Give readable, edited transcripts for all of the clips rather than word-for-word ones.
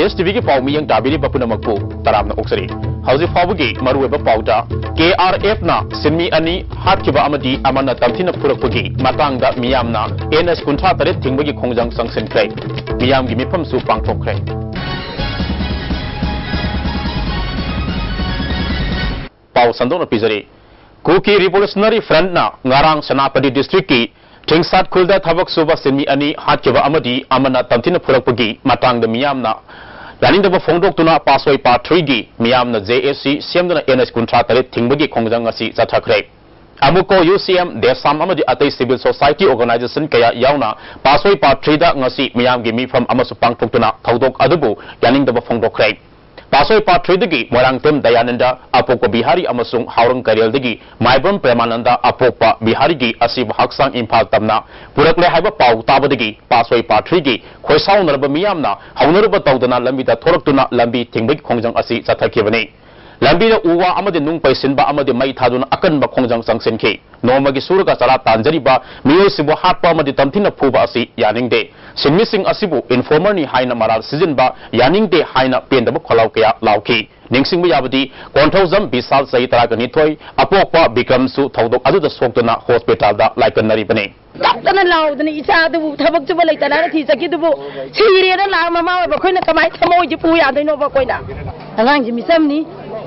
ISTV की पाव मियंग दाबिरी बपुना मकपू तरामना ओक्सरी हौजी फाबुगी मरुवेबा पाउदा KRF ना सिनमी अनि हातखिबा अमदी अमना तमथिना फुरकपुगी मातांगदा मियामना NS कुंथा तरे थिंगबगी खोंजंग संगसिनख्रे मियामगी मिफमसु पांगथोख्रे पाव संदोना पिजरी कुकी रिवोल्यूशनरी फ्रंट ना ngarang Senapati district की थिंगसात खुलदा थबक सुबा सिनमी अनि हातखिबा अमदी अमना तमथिना फुरकपुगी मातांगदा मियामना यानिंदबा फोंदोक्तुना पासोई पार्ट 3 गी मियामना JSC सेमदना NS कुंथा तरे थिंगबगी खोंजंग असि चथाख्रे अमुको UCM देसाम अमदी अतै सिविल सोसाइटी ऑर्गेनाइजेशन कया यावना पासोई पार्ट 3 दा ngasi मियामगी मिफम अमसु पांगथोक्तुना थौदोक अदुबु यानिंदबा फोंदोक्रे पासोई पार्ट 3 दगी मोरांगतेम दयानंदा अपोको बिहारी अमसुंग हावरंग करियल दगी माइबम प्रेमानंदा अपोपा बिहारी गी असि हक्सांग इम्फाल तमना पुरकले हाइबा पाउ ताबदगी पासोई पार्ट 3 गी खोइसाउनरबा मियामना हौनरबा तौदना लंबीदा थोरक्तुना लंबी थिंगबगी खोंजंग असि चथाखिबनी लंबीदा उवा अमदि नुंग पैसिनबा अमदि मै थादुना अकनबा खोंजंग संगसिनखि नोमगी सुरगा चला तांजरिबा मियोसिबु हाटपा अमदि तमथिना फुबा असि यानिंगदे सिंमिसिंग असिबु इन्फॉर्मरनी हाइना मराल सिजनबा यानिंगदे हाइना पेंदबा खोलाव कया लाउखि निंगसिंगबा याबदि कोंथौजम बिसाल सही तरागनिथोय अपोकपा बिक्रमसु थौदोक अदुदा सोक्तुना हॉस्पिटलदा लाइकनरिबने तने लाउदने इचादुबु थबक जुबा लेतना थि सकिदुबु सिरेना ला ममा बखोइना कमाय थमोइजि पु यादैनो बखोइना अगांजि मिसमनी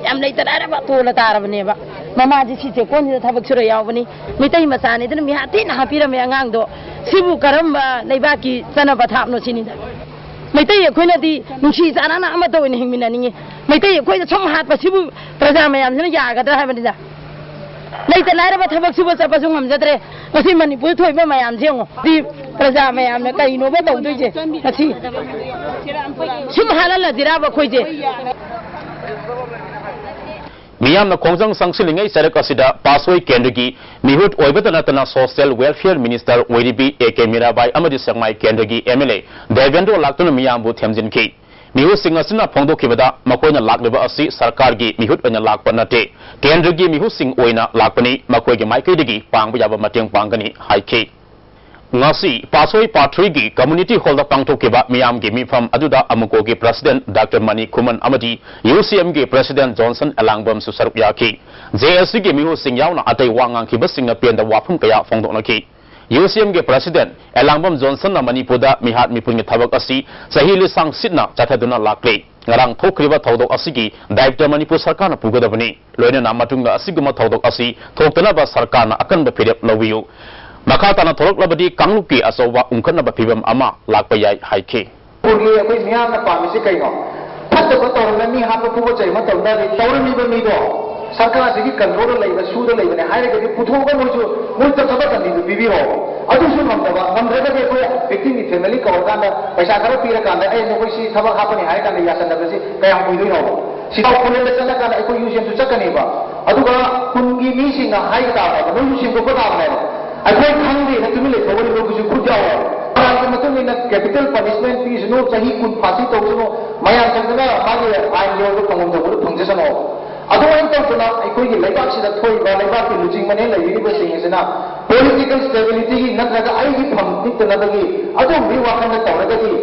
याम लेतना बा तोला तारबनेबा ममाजी सिसे कोनजि थबक सुरा यावबनी मितै मसाने दन मिहातिन हापिरमे अंगांगदो सिबु करम्बा लेबाकी चनबा थापनो सिनिदा मैतै अखोइनादि नुसी जानाना अमतो ओइन हिंमिनानिङे मैतै अखोइदा सम हातपा सिबु प्रजा मयामसिना यागदरा हाबनिदा लेता लाइरबा थबक सुबा चपसु ngमजद्रे ngasi मणिपुर थोइबा मयाम जेंगो दि प्रजा मयामना कइनोबा तौदुइजे ngasi सिम हालला दिराबा खोइजे मियामना खोंजंग संगसिलिंगै सरक असिदा पासोई केंद्रगी मिहुत ओइबता नतना सोशल वेलफेयर मिनिस्टर ओइरिबी AK मीराबाई अमदि संगमाई केंद्रगी MLA देवेंद्र लाक्तुन मियामबु थेमजिनखि मिहुत सिंह असना फोंदोखिबदा मकोइना लाक्लिबा असि सरकारगी मिहुत ओइना Lhakpa नटे केंद्रगी मिहुत Singh ओइना लाक्पनि मकोइगी माइकैदगी पांगबा याबा मतेंग पांगनी हाइखि ngasi pasoi pathri gi community hall da pangthokiba miyam gi mifam aduda amuko gi president Dr. Mani Kuman amadi UCM gi president Johnson Alangbam su saruk yaki JSC gi mihu sing yauna atai wangang ki basing na pen da wafum kaya phongdok naki UCM gi president Alangbam Johnson na Manipur da mihat mipun gi thabak asi sahili sang sitna chathaduna lakle ngarang thokriba thodok asigi Dr. Manipur sarkar na pugadabani loina na matunga asiguma thodok asi thoktana ba sarkar na akan ba phirep lawiyu Makata na torok labadi kangluki asowa ungkan na bapibam ama lakpayay haike. Purli ako'y miya na pamisi kayo. Pasta ko tawag na miya hapa pugo chay matawag na tawag mi ba mido. Sarkar sige kanloro lay ba suda lay ba ne hayre kadi putuga mo jo mo ta sabat ni bibiro. Adu sun mamda ba mamda ka ko victim ni family ka organ na paisa karo pira ka na ay no ko si sabak hapa ni hayre ka na yasan na si kaya mo ido no. Si taw kunin na sana ka na ko yusin tu sakani ba. Adu ka kungi misi na hayre ka ba no yusin ko ta ba. अखोई खंगे न तुमिले खबर लोग कुछ खुद जाओ और के मतलब इन कैपिटल पनिशमेंट फीस नो सही कुन फांसी तो सुनो मया संगना मागे आइन योग पंगम तो गुरु पंजे सनो अदोइन तो सुना अखोई के लेबाक से थोई बा लेबाक के लुजिंग मने लई बे सिंग सेना पॉलिटिकल स्टेबिलिटी की नत्रगा आई की फम नित नदगी अदो भी वाखन तौरगदी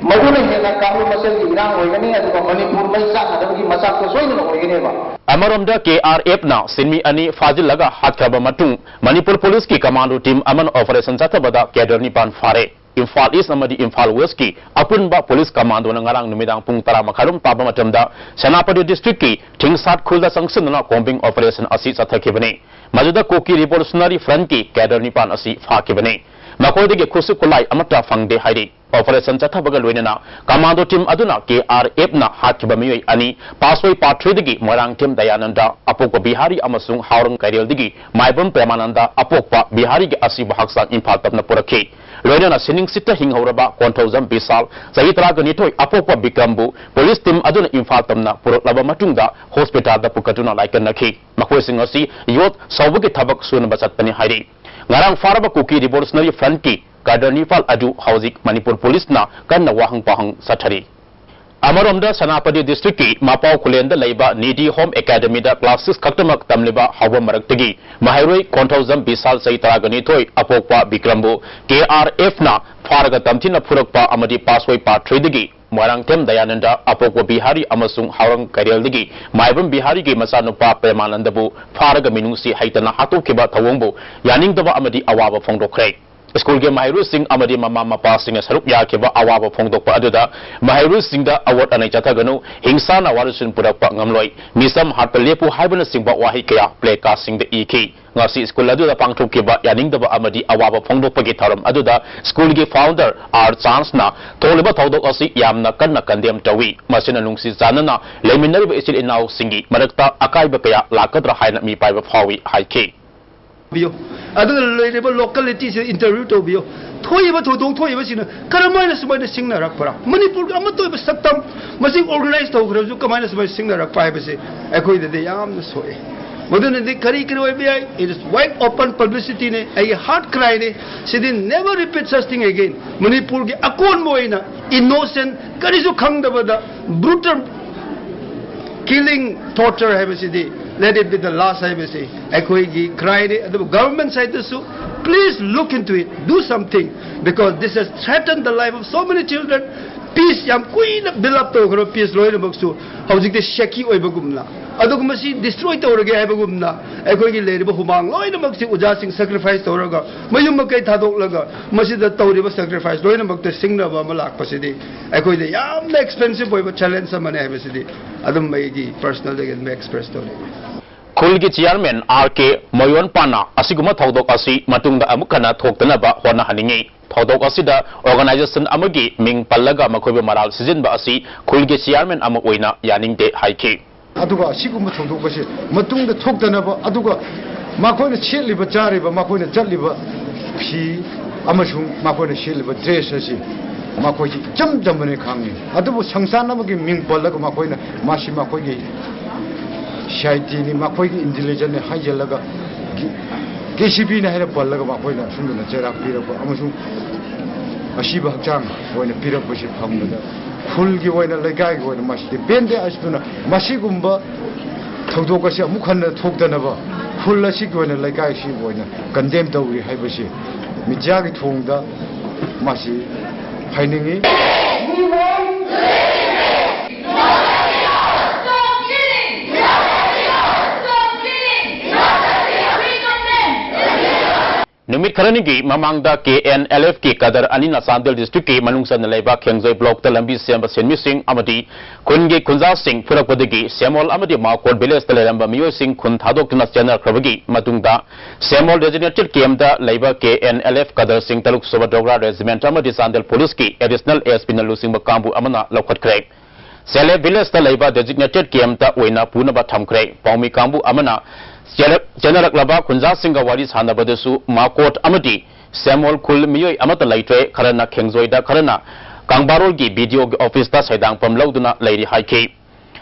मधुने हेना कामु मसल की इरांग होइगनी अदो मणिपुर मै सा नदगी मसाक तो सोइन होइगनेबा अमरोमदा KRF ना सिनमी अनि फाजिलगा हाथखबा मटुंग मणिपुर पुलिस की कमांडो टीम अमन ऑपरेशन चथबदा केडर निपान फारे इम्फाल ईस्ट अमदी इम्फाल वेस्ट की अपुनबा पुलिस कमांडो नंगारांग नुमिदांग पुंग तरा मखारुम पाबा मतमदा सेनापति डिस्ट्रिक्ट की थिंगसात खुलदा संगसनना कॉम्बिंग ऑपरेशन असि चथखिबने मजुदा कोकी रिवोल्यूशनरी फ्रंट की केडर निपान असि फाकिबने मकोइदगे खुसु कुलाई अमता फंगदे हाइदे ऑपरेशन चथबगा लोइनना कमांडो टीम अदुना KRF ना हाथखिबा मियोय अनि पासोई पार्ट 3 दगी मोरांग टीम दयानंदा अपोको बिहारी अमसुंग हावरंग करियल दगी माइबम प्रेमानंदा अपोकपा बिहारी के असि हक्सांग इम्फाल तपना पुरखि लोइनना सिनिंग सिट हिंगहौरबा कोंथौजम बिसाल सही तरागनिथोय अपोकपा बिक्रमबु पुलिस टीम अदुना इम्फाल तपना पुरखलबा मतुंगदा हॉस्पिटल दा पुकटुना लाइकनखि मखोइसिंग असि योत सौबगी थबक सुनबा चतपनि हाइरि ngarang faraba kuki revolutionary front ki kadar nifal adu hauzik Manipur police na kanna wahang pahang sathari Amaramda Sanapati District ki Mapau Kulenda Laiba Needy Home Academy da classes kaktamak tamliba hawa maraktagi Mahairoi Kontauzam Bisal Sai Taragani Toy Apokpa Bikrambu KRF na Faraga Tamtina Purakpa Amadi Pasway Part 3 digi Marang Tem Dayananda Apokwa Bihari Amasung Harang Karel digi Maibam Bihari ki Masanupa Premanandabu Faraga Minusi Haitana Hatu Kiba Tawongbu Yaning Daba Amadi Awaba Fongdokre School ke Mahiru Singh amadi mama mapa Singh saruk ya ke ba awaba phongdok pa aduda Mahiru Singh da award anai chatha ganu hingsa na warusin purak pa ngamloi misam hat lepu haibana sing ba wahi kaya play ka sing da iki ngasi school aduda pangthok ke ba yaning da ba amadi awaba phongdok pa ge tharam aduda school ge founder R chance na toliba thodok asi yamna kanna kandem tawi masina nungsi janana leminari ba isil inau singi marakta akai ba kaya lakadra haina mi pai ba phawi haike bio adun locality se interview to bio thoiba thodong thoiba sina karamai na sumai singna rak para manipur amma toiba saktam masing organize to graju kamai na sumai singna rak pai base ekoi de yam na soe modun de kari kari bi it is wide open publicity ne a hard cry ne sidin never repeat such thing again manipur ge akon moina innocent kari su khangdaba da brutal killing torture have a let it be the last I will say. Cried the government side please look into it, do something because this has threatened the life of so many children. Peace yam queen build up to peace lawyer books to how the shaky oibagumna. Adogumasi destroy the orga ebagumna. Equigi lady humang lawyer books ujasing sacrifice to orga. Mayumaka tadok laga. Masi the Toriba sacrifice lawyer book to sing the Bamalak Pasidi. Equi the yam the expensive boy but challenge some money Adam Maigi personal again express story. Kulgi Chairman RK Moyon Pana Asiguma Thodok Asi Matunda Amukana Toktanaba Hona Haningi Thodok Asida Organization Amagi Ming Palaga Makobe Maral Season Ba Asi Kulgi Chairman Amuina Yaning De Haiki Aduga Siguma Thodok Asi Matunda Toktanaba Aduga Makona Chiliba Jariba Makona Jaliba P Amashung Makona Chiliba Dress Asi Makoji Jam Jamani Kangi Adubu Sangsana Magi Ming Palaga Makoina Mashi Makoji Shaitini Makogi intelligent Hajalaga KCB had a Palaga Makoina, Sundana Jera Pira, Amazon Ashiba Jam, when a Pira Buship Hamada, Fulgi when a Legai when a Mash depend as to Mashigumba Todokasha Mukana Tokdanava, Fulashik when a Legai she when a condemned Dowi Habashi, Mijagi Tonga, Mashi, Hainingi. Numit Karanigi, Mamangda KNLF ki Kadar Anina Sandel District ki Manungsan Laiba Kengzoi Block Talambi Semba Senmi Singh Amadi Kungi Kunza Singh Purakwadagi Semol Amadi Makor Biles Talamba Mio Singh Kun Thadok Nas Channel Krabagi Matungda Semol designated KMda Laiba KNLF Kadar Singh Taluk Sobadogra Regiment Amadi Sandel Police ki Additional ASP na Lusing Bakambu Amana Lokhat Krek Sele Biles Talaiba designated KMda Wena Punaba Tham Krek Paumi Kambu Amana General Laba Kunza Singa Waris Hanabadesu Makot Amadi Samuel Kul Miyoi Amata Laitre Karana Kengzoida Karana Kangbarol gi video office ta Saidang Pam Lauduna Lady Haiki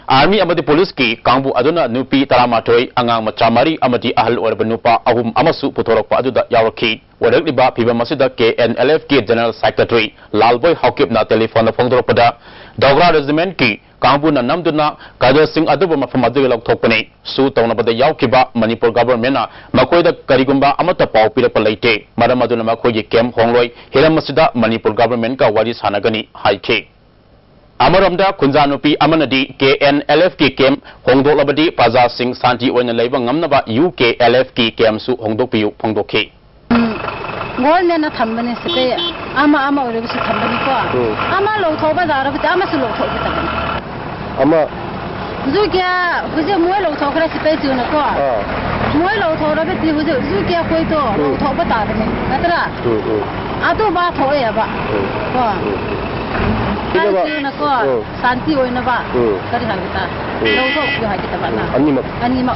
Army Amadi Police ki Kangbu Aduna Nupi Taramatoi Angang Machamari Amadi Ahal Orbanupa Ahum Amasu Putorokpa Aduda Yawaki Wadakliba Piba Masida KNLF ki General Secretary Lalboy Haukip na telephone Fongdoropada Dogra Regiment ki Kambu na namduna Kader Singh Aduba Mafamadu Tokane Su Tonabada Yaukiba Manipur government na Makoida Karigumba Amata Pau Pirapalate Madamaduna Makoyi Kem Hongloi Hiramasida Manipur government ka Waris Hanagani Haike Amaramda Kunzanupi Amanadi KNLF ki Kem Hongdok Labadi Paza Singh Santi Oina Laiba Ngamnaba UKLF ki Kem Su Hongdok Piu Hongdoke Golnena Tambani Spe Ama Urus Tambani Ama Lotoba Arabit Amasu Ama Zukia was a Muelo Tokra space in a car. Muelo Torabit was a Zukia Quito, Tobata, Natra Adoba forever. In a car, Santi or in a bar, Karihagata, no talk to Hakita, Anima.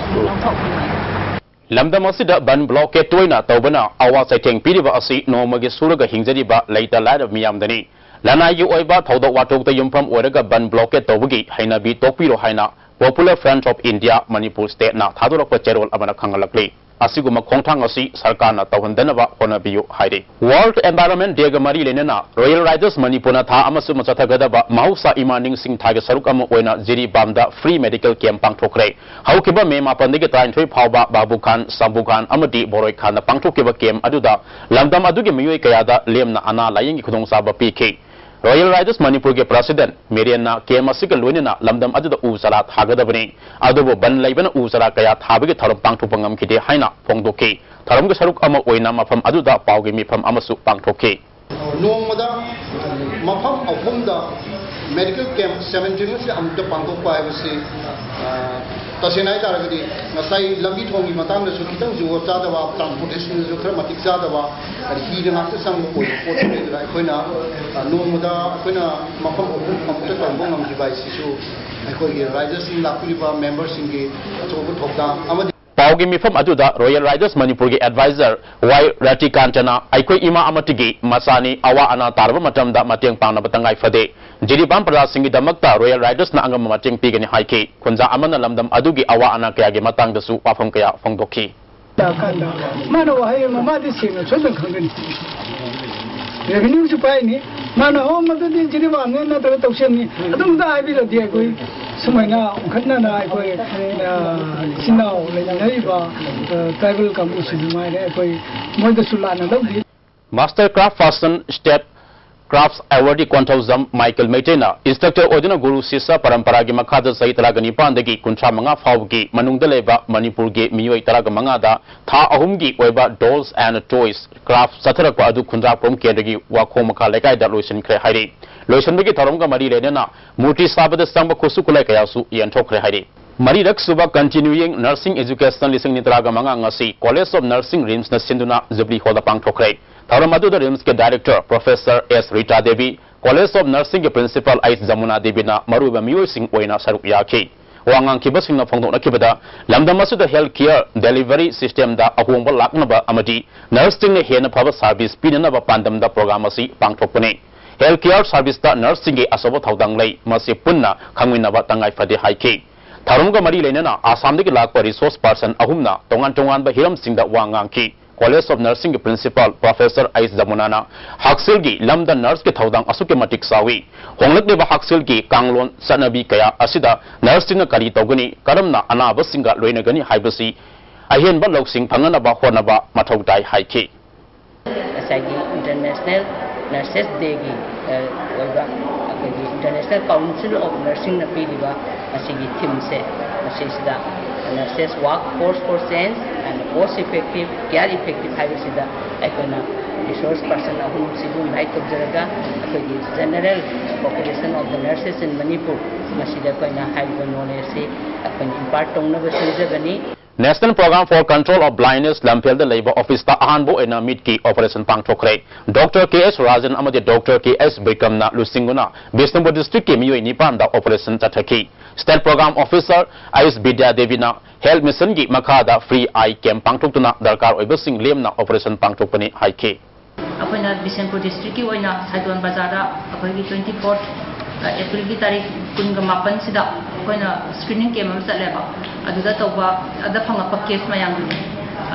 Lambda Masida Ban Blockade Toina Tobana, our setting Pidiva Asi, no Magisuraga Hingzadiba, later lad of Miamdani. Lana yu oiba thodo watok the yum from Oraga Ban Blockade Tobugi, Haina B Tokpiro Haina, Popular Front of India, Manipur State na Thadorok Cherol Abana Kangalakli. asiguma khongthang asi sarkarna tawhandanaba honabiyu hairi World Environment Day ga mari lenena Royal Riders Manipur tha amasu machathagadaba mahausa imaning sing thaga saruk ama oina jiri bamda free medical camp pangthokre haukiba me mapandigi trainthoi phawba Babu Khan Sambu Khan amadi Boroi Khan na pangthokiba camp aduda lamdam adugi miyoi kayada lemna ana layingi khudongsa pikhi Royal Riders Manipur ke President Meriana KMC ke loinina lamdam aduda usara thagadabani adubo ban laibana usara kaya thabige tharam pangthopangam khide haina phongdoki tharam ge saruk ama oina mafam aduda pawge mifam amasu pangthoki nongmada mafam ahumda medical camp 17 amta pangthokpa haibasi tasenai taragadi ngasai lambi thongi matangda su kitang ju chadaba transportation ju khara matik chadaba hi de ngak sang ko potne dra koina nongmada koina mafam amta tangong am jibai sisu koi riders in lakuriba members in ge chobu thokda amadi Paugi mifam aduda Royal Riders Manipur ge advisor Y Rati Kanchana aikoi ima amatigi masani awa ana tarba matamda mateng pangna batangai fade jiribam prada singi damakta Royal Riders na angam mateng pigani haiki kunja amana lamdam adugi awa ana kaya ge matang dasu wafam kaya phongdoki mana wahai mamadi sina chodan khangani revenue su pai ni mana ho madadi jiribam ne na tawsen ni adum da ai bi la dia koi sumaina khatna na koi sinau le ngai ba tribal community mai ne koi moida sulana lawdi Master Craft Person Step Crafts Awardee Quantauzam Michael Maitena Instructor Odina Guru Sisa Parampara gi makhada sahi taragani pandagi kuntra manga fawgi manungda leba Manipur ge miyoi taraga manga da tha ahumgi oiba dolls and toys craft satharak pa adu khundra prom kedagi wakho makha lekai da loisin khre hairi loisin begi tharomga mari lenena muti sabada sangba khosu kulai kayasu yanthok khre hairi Mari rak suba continuing nursing education lising nitraga manga ngasi College of Nursing Rims na sinduna zubli hoda pangthokre Tharamadu the Rims ke Director Professor S. Rita Devi, College of Nursing ke Principal Ais Jamuna Devi na maruba miyoi sing oina saruk yaki. Wangang kibasing na phongdok na kibada lamdamasu the healthcare delivery system da ahongba laknaba amadi nursing ne hena phaba service pinana ba pandam da program asi pangthokpane. Healthcare service da nursing ge asobo thaudang lei masi punna khangwina ba tangai fade haiki. Tharumga mari lenana Assam de lakpa resource person ahumna tongan tongan ba hiram sing da wangang ki College of Nursing ke Principal Professor Ais Zamunana Haksil gi lamda nurse ke thaudang asuke matik sawi honglak de ba Haksil gi kanglon sanabi kaya asida nursing na kari togani karamna anaba singa loina gani haibasi ahen ba loksing phangana ba hona ba mathau dai haiki asagi International Nurses Day gi oiba International Council of Nursing na piliba asigi theme se asida nurses workforce for sense and cost effective care effective haibisida aikona resource person ahum sibu light of jaraga akoi general population of the nurses in Manipur masida koina haiba knowledge se akoi impart tongna ba sujagani National Program for Control of Blindness Lampel the Labor Office ta ahanbo ena meet ki operation pangthokre Dr. K.S. Rajan amade Dr. K.S. Bikram na lusinguna Bisnupur district ke miyoi nipan da operation tathaki State Program Officer Ais Bidya Devi na Health Mission gi makhada free eye camp pangthoktuna darkar oibasing lem na operation pangthokpani haike akoina Bisnupur district ki oina Saidwan Bazar da akoi 24th April ki tarikh 18 sida akoina screening camp am chaleba aduda tawba ada phangapa case mayang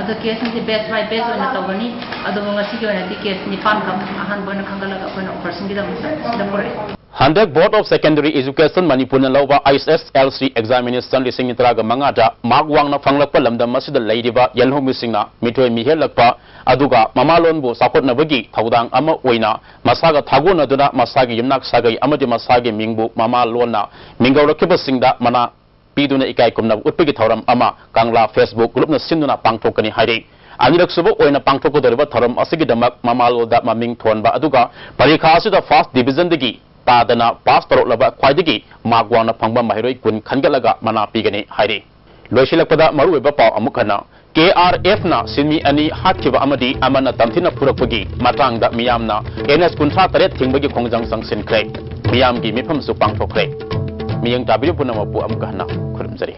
ada case ni best by best oina tawani adu ngasi ki oina ti case ni pan kam ahan boina khangalaga akoina operation gi da sida pore Handak Board of Secondary Education Manipur na lawa ISSLC examination lising intraga mangada magwang na phanglakpa lamdam masida leidiba yelho misingna mitoi mihelakpa aduga mamalon bu sakot na bagi thaudang ama oina masaga thago na duna masagi yumnak sagai amadi masagi mingbu mamalon na mingawrakiba singda mana piduna ikai kumna utpagi thauram ama kangla Facebook group na sinduna pangthokani hairi Anirak subo oina pangthoko doriba tharam asigi damak mamaloda maming thonba aduga parikha asida first division digi Tadana pass laba khwaidigi magwana phangba mahiroi kun khangalaga mana pigani hairi loisilakpada maru eba paw amukhana KRF na sinmi ani hatkiba amadi amana tamthina purakpagi matangda miyamna NS kuntra taret thingbagi khongjang sangsin kre miyamgi mifam su pangthokre miyang tabiru punamapu amukhana khurumjari